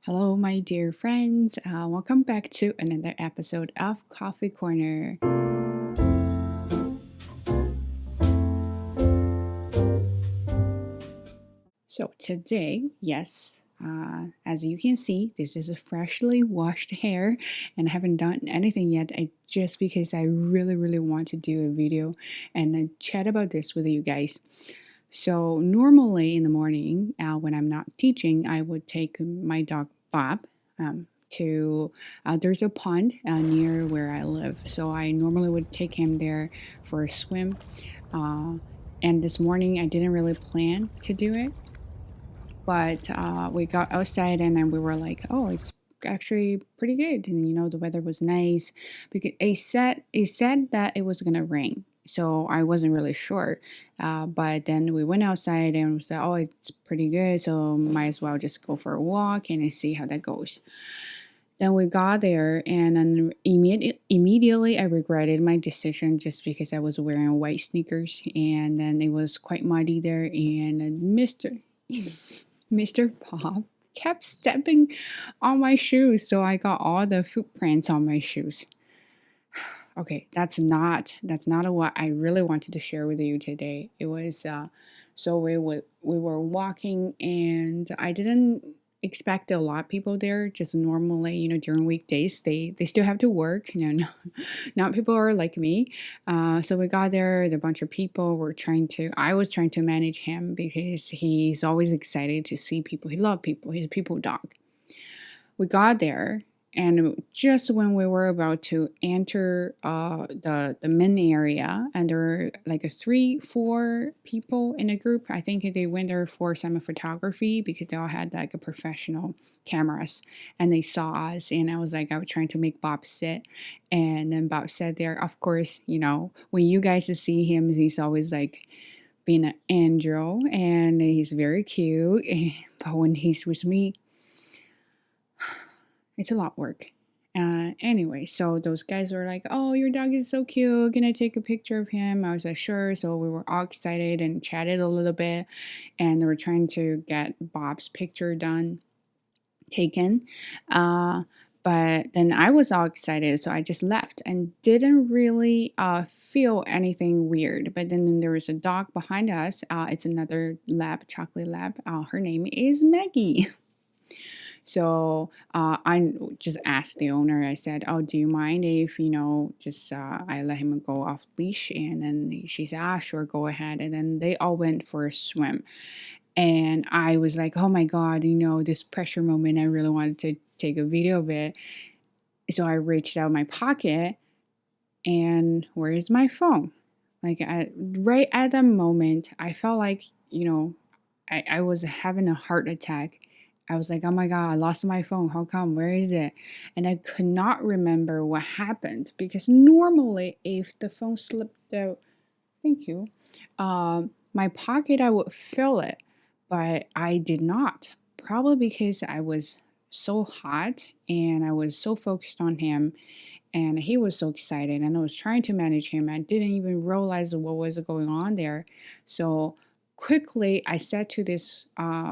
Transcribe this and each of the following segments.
Hello, my dear friends. Welcome back to another episode of Coffee Corner. So, today, yes, as you can see, this is a freshly washed hair, and I haven't done anything yet. Just because I really want to do a video and chat about this with you guys. So, normally in the morning, when I'm not teaching, I would take my dog Bob. To There's a pond near where I live, so I normally would take him there for a swim. Uh, and this morning I didn't really plan to do it, but we got outside and then we were like, oh, it's actually pretty good, and the weather was nice because it said that it was gonna rain. So I wasn't really sure, but then we went outside and we said, "Oh, it's pretty good, so might as well just go for a walk and see how that goes." Then we got there, and then immediately I regretted my decision just because I was wearing white sneakers, and then it was quite muddy there, and Mr. Bob kept stepping on my shoes, so I got all the footprints on my shoes. Okay, that's not what I really wanted to share with you today. It was so we were walking, and I didn't expect a lot of people there. Just normally, during weekdays, they still have to work. Not people are like me. So we got there. A bunch of people were trying to. I was trying to manage him because he's always excited to see people. He loves people. He's a people dog. We got there, and just when we were about to enter the main area, and there were like a 3 4 people in a group. I think they went there for some photography because they all had like a professional cameras, and they saw us, and I was trying to make Bob sit, and then Bob sat there. Of course, when you guys see him, he's always like being an angel, and he's very cute. But when he's with me, it's a lot work. Anyway, so those guys were like, "Oh, your dog is so cute. Can I take a picture of him?" I was like, "Sure." So we were all excited and chatted a little bit, and they were trying to get Bob's picture taken. Uh, but then I was all excited, so I just left and didn't really feel anything weird. But then there was a dog behind us. It's another lab, chocolate lab. Her name is Maggie. So I just asked the owner. I said, "Oh, do you mind if just I let him go off leash?" And then she said, "Ah, sure, go ahead." And then they all went for a swim, and I was like, "Oh my god, this pressure moment. I really wanted to take a video of it." So I reached out my pocket, and where is my phone? Right at that moment, I felt like I was having a heart attack. I was like, oh my God, I lost my phone. How come? Where is it? And I could not remember what happened because normally, if the phone slipped out, thank you, my pocket, I would feel it, but I did not. Probably because I was so hot and I was so focused on him, and he was so excited, and I was trying to manage him. I didn't even realize what was going on there. So quickly I said to this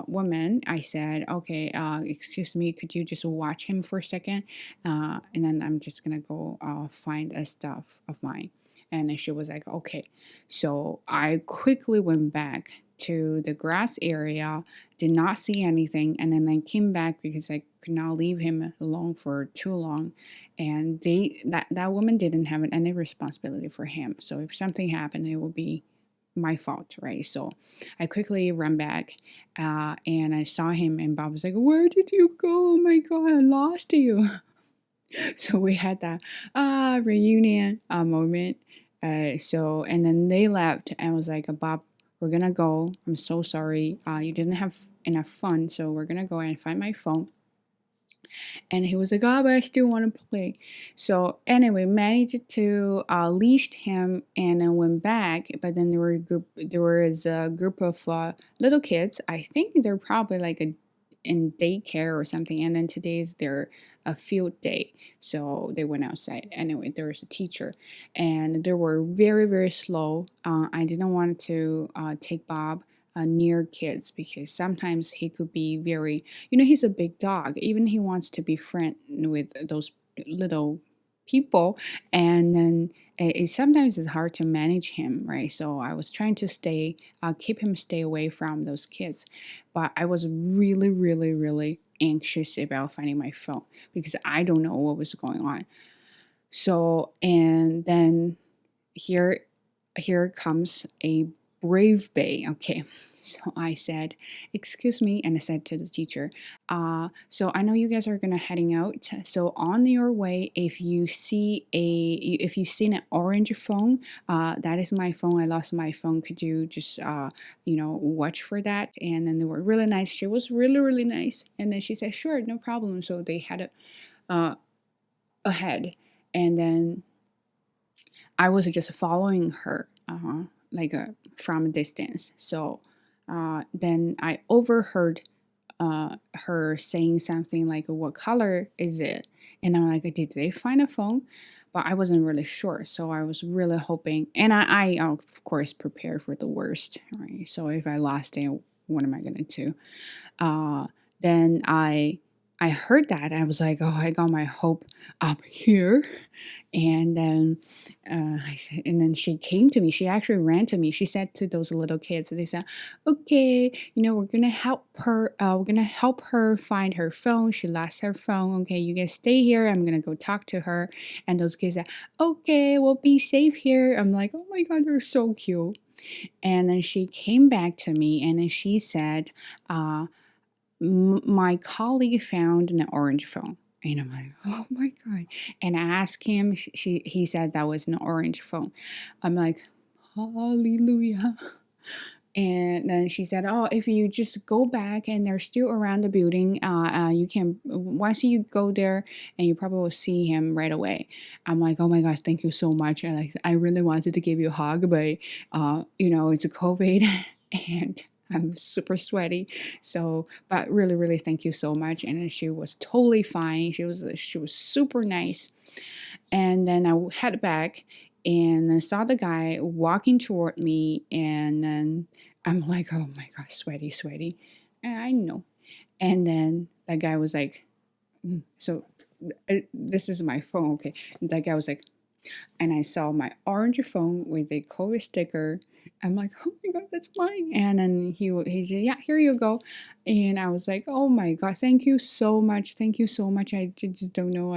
woman, I said, "Okay, excuse me, could you just watch him for a second, and then I'm just gonna go find a stuff of mine." And she was like, "Okay." So I quickly went back to the grass area, did not see anything, and then I came back because I could not leave him alone for too long. And that woman didn't have any responsibility for him, so if something happened, it would be my fault, right? So I quickly ran back, and I saw him, and Bob was like, "Where did you go? Oh my God, I lost you." So we had that reunion moment. So and then they left, and I was like, "Bob, we're gonna go. I'm so sorry, you didn't have enough fun, so we're gonna go and find my phone." And he was like, "Oh, but I still want to play." So anyway, managed to leashed him and then went back. But then there was a group of little kids. I think they're probably like in daycare or something. And then today's their a field day, so they went outside. Anyway, there was a teacher, and they were very slow. I didn't want to take Bob near kids, because sometimes he could be very, he's a big dog. Even he wants to be friend with those little people, and then sometimes it's hard to manage him, right? So I was trying to keep him stay away from those kids, but I was really, really, really anxious about finding my phone because I don't know what was going on. So, and then here here comes a brave bay. Okay, so I said, excuse me, and I said to the teacher, so I know you guys are gonna heading out, so on your way, if you see an orange phone, that is my phone. I lost my phone. Could you just watch for that? And then they were really nice. She was really, really nice, and then she said, sure, no problem. So they had it ahead, and then I was just following her, like from a distance. So then I overheard her saying something like, "What color is it?" And I'm like, "Did they find a phone?" But I wasn't really sure, so I was really hoping, and I of course prepared for the worst, right? So if I lost it, what am I gonna do? Uh, then I heard that I was like, "Oh, I got my hope up here." And then and then she came to me. She actually ran to me. She said to those little kids, they said, okay, we're gonna help her, find her phone. She lost her phone. Okay, you guys stay here, I'm gonna go talk to her. And those kids said, okay, we'll be safe here. I'm like, oh my god, they're so cute. And then she came back to me, and then she said, my colleague found an orange phone. And I'm like, oh my god! And I asked him. He said that was an orange phone. I'm like, hallelujah. And then she said, oh, if you just go back and they're still around the building, you can, once you go there, and you probably will see him right away. I'm like, oh my gosh, thank you so much. I really wanted to give you a hug, but it's a COVID and I'm super sweaty. So, but really, really thank you so much. And she was totally fine. She was super nice. And then I head back and I saw the guy walking toward me, and then I'm like, oh my god, sweaty, sweaty. And I know. And then that guy was like, so this is my phone, okay. And that guy was like, and I saw my orange phone with a COVID sticker. I'm like, oh my god, that's mine. And then he said, yeah, here you go. And I was like, oh my god, thank you so much, thank you so much. I just don't know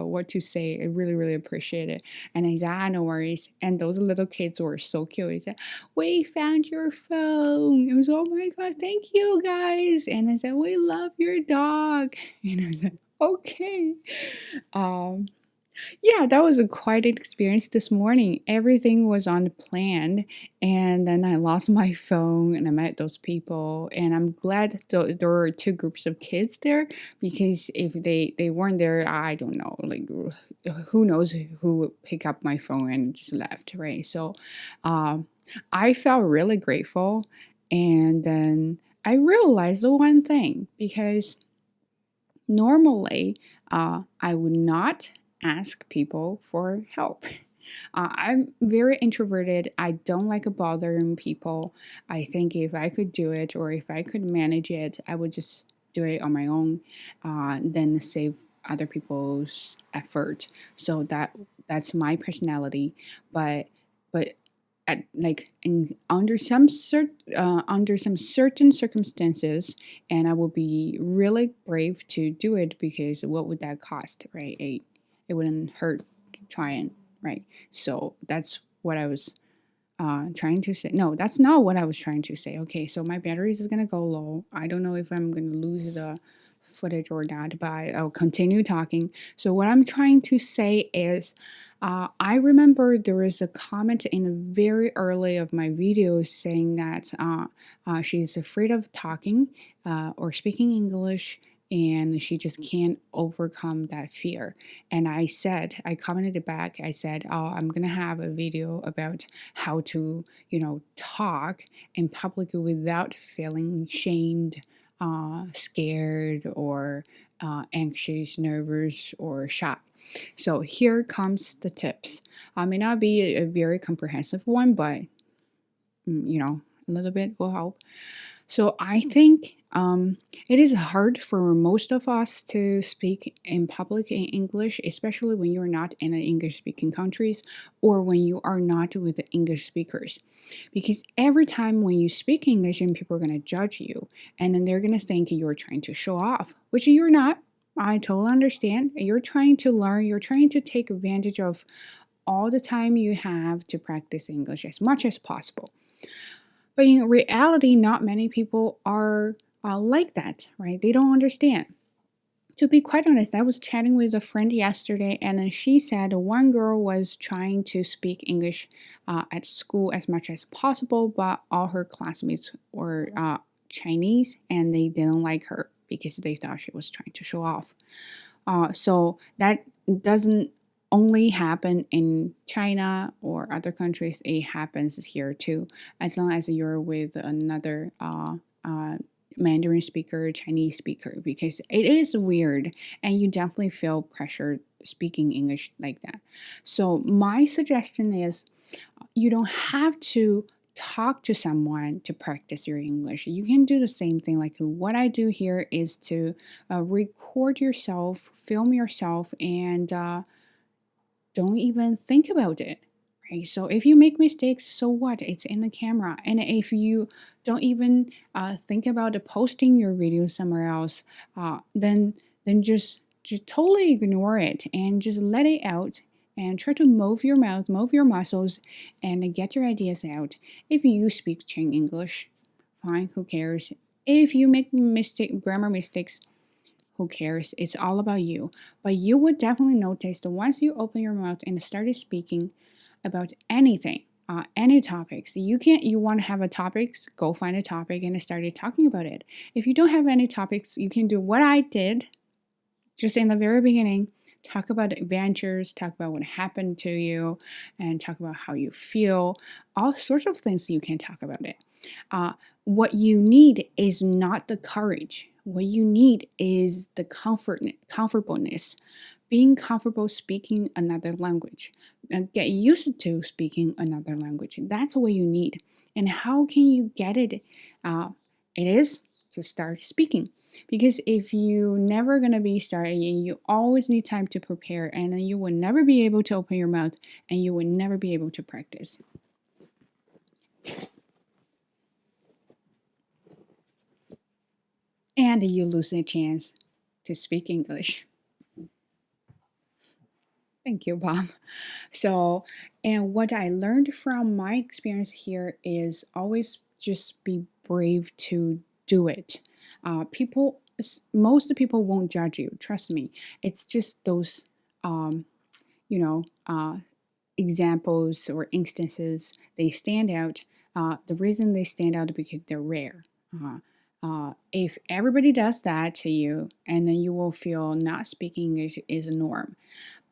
what to say. I really, really appreciate it. And he said, no worries. And those little kids were so cute. He said, we found your phone. It was, oh my god, thank you guys. And I said, we love your dog. And I was like, okay. Yeah, that was a quite an experience this morning. Everything was on plan, and then I lost my phone, and I met those people, and I'm glad there were two groups of kids there, because if they weren't there, I don't know, like who knows who would pick up my phone and just left, right? So, um, I felt really grateful, and then I realized the one thing, because normally, I would not ask people for help. I'm very introverted. I don't like bothering people. I think if I could do it, or if I could manage it, I would just do it on my own, then save other people's effort. So that's my personality. But under some certain circumstances, and I will be really brave to do it, because what would that cost, right? It wouldn't hurt to try and, right. So that's what I was trying to say. No, that's not what I was trying to say. Okay, so my batteries is gonna go low. I don't know if I'm gonna lose the footage or not, but I'll continue talking. So what I'm trying to say is, I remember there was a comment in very early of my videos saying that she's afraid of talking or speaking English, and she just can't overcome that fear. And I commented back, I said, oh, I'm gonna have a video about how to, talk in public without feeling shamed, scared, or anxious, nervous, or shy. So here comes the tips. May not be a very comprehensive one, but a little bit will help. So I think it is hard for most of us to speak in public in English, especially when you're not in the English speaking countries or when you are not with the English speakers. Because every time when you speak English and people are going to judge you, and then they're going to think you're trying to show off, which you're not. I totally understand. You're trying to learn, you're trying to take advantage of all the time you have to practice English as much as possible. But in reality, not many people are like that, right? They don't understand. To be quite honest, I was chatting with a friend yesterday, and then she said one girl was trying to speak English at school as much as possible, but all her classmates were Chinese, and they didn't like her because they thought she was trying to show off. So that doesn't only happen in China or other countries, it happens here too, as long as you're with another Mandarin speaker, Chinese speaker, because it is weird and you definitely feel pressured speaking English like that. So, my suggestion is you don't have to talk to someone to practice your English. You can do the same thing. Like what I do here is to record yourself, film yourself, and don't even think about it. Right? So if you make mistakes, so what? It's in the camera. And if you don't even think about posting your video somewhere else, then just totally ignore it and just let it out and try to move your mouth, move your muscles, and get your ideas out. If you speak Ching English, fine, who cares? If you make grammar mistakes, who cares? It's all about you. But you would definitely notice that once you open your mouth and started speaking about anything, any topics, you want to have a topics, go find a topic and started talking about it. If you don't have any topics, you can do what I did just in the very beginning. Talk about adventures, talk about what happened to you, and talk about how you feel. All sorts of things you can talk about it. What you need is not the courage. What you need is the comfortableness, being comfortable speaking another language, and get used to speaking another language. That's what you need. And how can you get it? It is to start speaking. Because if you never gonna be starting, you always need time to prepare, and then you will never be able to open your mouth, and you will never be able to practice. And you lose a chance to speak English. Thank you, Bob. So, and what I learned from my experience here is always just be brave to do it. Most people won't judge you. Trust me. It's just those, um, you know, examples or instances they stand out. The reason they stand out is because they're rare. If everybody does that to you, and then you will feel not speaking English is a norm.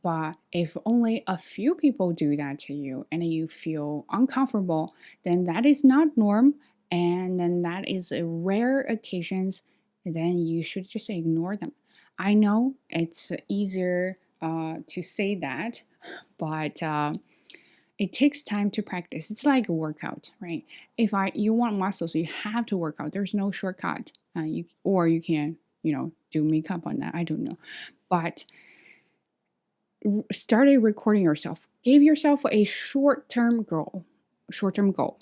But if only a few people do that to you and you feel uncomfortable, then that is not norm, and then that is a rare occasions. Then you should just ignore them. I know it's easier to say that, but it takes time to practice. It's like a workout, right? If you want muscles, you have to work out. There's no shortcut. You can do makeup on that. I don't know, but started recording yourself. Give yourself a short-term goal.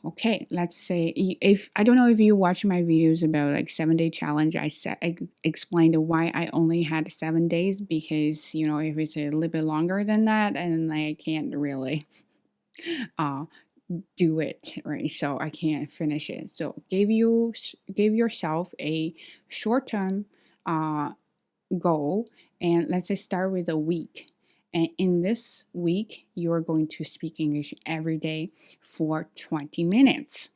Okay, let's say if I don't know if you watch my videos about like 7-day challenge, I explained why I only had 7 days, because if it's a little bit longer than that, and I can't really do it, right? So I can't finish it. So give yourself a short-term goal, and let's say start with a week. And in this week, you are going to speak English every day for 20 minutes.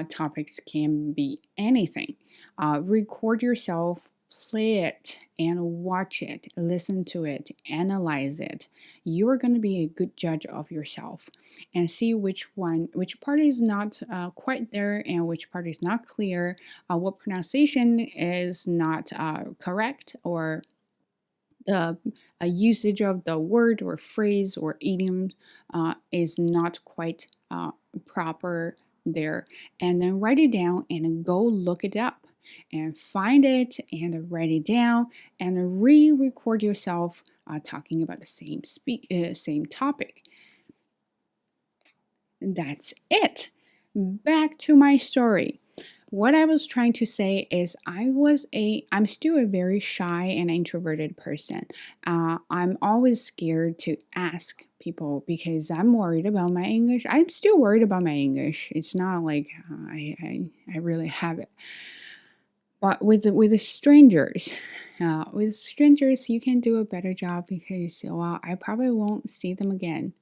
Topics can be anything. Record yourself, play it, and watch it, listen to it, analyze it. You are going to be a good judge of yourself and see which part is not quite there and which part is not clear, what pronunciation is not correct, or the usage of the word or phrase or idiom is not quite proper there, and then write it down and go look it up and find it and write it down and re-record yourself talking about the same topic. That's it. Back to my story. What I was trying to say is I'm still a very shy and introverted person. I'm always scared to ask people because I'm worried about my English. I'm still worried about my English. It's not like I really have it. But with the strangers, you can do a better job because I probably won't see them again.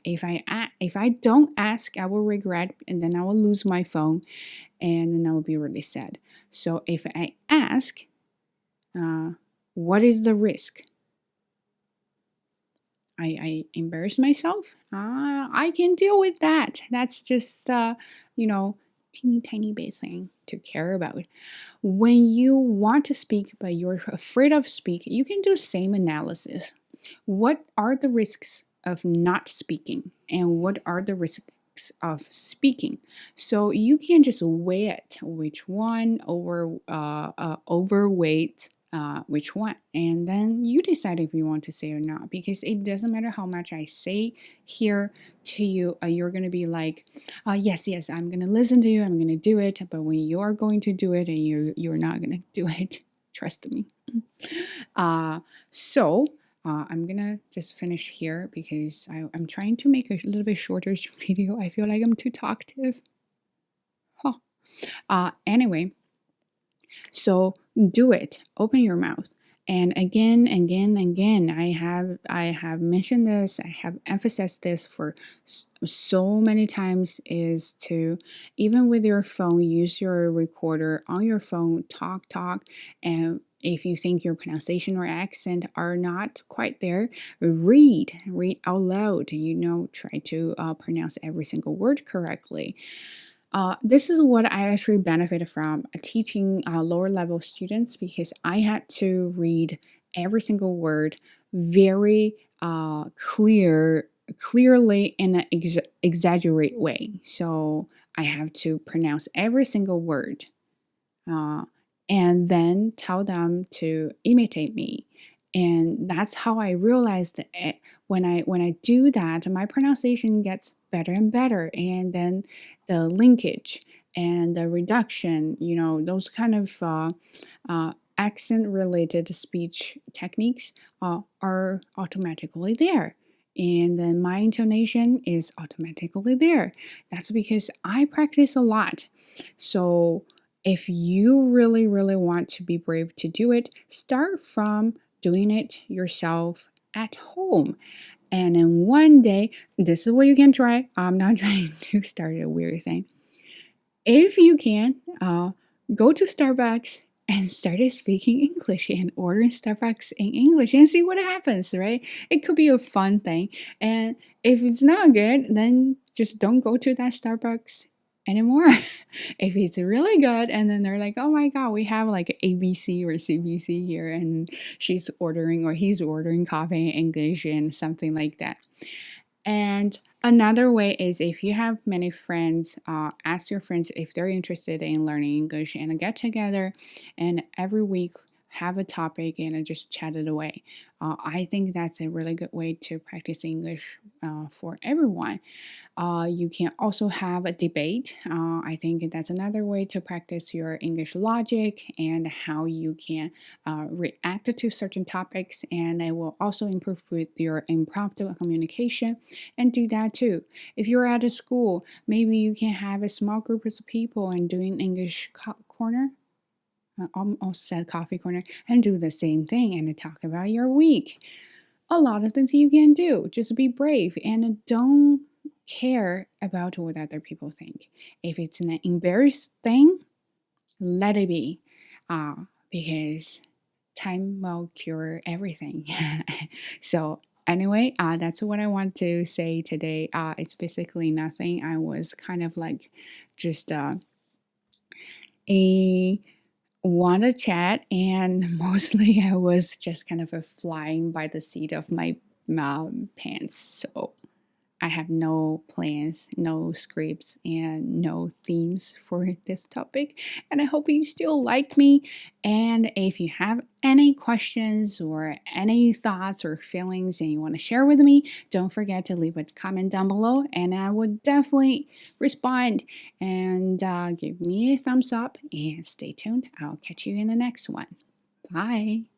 If I don't ask, I will regret, and then I will lose my phone, and then I will be really sad. So if I ask, what is the risk? I embarrass myself. I can deal with that. That's just teeny tiny bit thing to care about. When you want to speak but you're afraid of speak, you can do same analysis. What are the risks of not speaking and what are the risks of speaking? So you can just weigh it, which one overweight which one, and then you decide if you want to say or not, because it doesn't matter how much I say here to you, you're gonna be like, yes, I'm gonna listen to you, I'm gonna do it, but when you are going to do it and you're not gonna do it, trust me. So I'm gonna just finish here because I'm trying to make a little bit shorter video. I feel like I'm too talkative. Anyway, so do it. Open your mouth. And again, I have mentioned this, I have emphasized this for so many times, is to, even with your phone, use your recorder on your phone, talk, and if you think your pronunciation or accent are not quite there, read out loud, try to pronounce every single word correctly. This is what I actually benefited from teaching lower level students, because I had to read every single word very clearly in an exaggerate way. So I have to pronounce every single word and then tell them to imitate me. And that's how I realized that when I do that, my pronunciation gets better and better, and then the linkage and the reduction, those kind of accent related speech techniques are automatically there, and then my intonation is automatically there. That's because I practice a lot. So if you really want to be brave to do it, start from doing it yourself at home. And then one day, this is what you can try. I'm not trying to start a weird thing. If you can, go to Starbucks and start speaking English and order Starbucks in English and see what happens, right? It could be a fun thing. And if it's not good, then just don't go to that Starbucks anymore. If it's really good, and then they're like, oh my god, we have like ABC or CBC here, and she's ordering or he's ordering coffee in English and something like that. And another way is, if you have many friends, ask your friends if they're interested in learning English and get together, and every week have a topic and just chat it away. I think that's a really good way to practice English for everyone. You can also have a debate. I think that's another way to practice your English logic and how you can react to certain topics, and it will also improve with your impromptu communication. And do that too. If you're at a school, maybe you can have a small group of people and doing English corner. I almost said coffee corner, and do the same thing and talk about your week. A lot of things you can do. Just be brave and don't care about what other people think. If it's an embarrassed thing, let it be, because time will cure everything. So anyway, that's what I want to say today. It's basically nothing. I was kind of like just a want to chat, and mostly I was just kind of flying by the seat of my pants. So I have no plans, no scripts, and no themes for this topic. And I hope you still like me. And if you have any questions or any thoughts or feelings and you want to share with me, don't forget to leave a comment down below, and I would definitely respond. And give me a thumbs up and stay tuned. I'll catch you in the next one. Bye.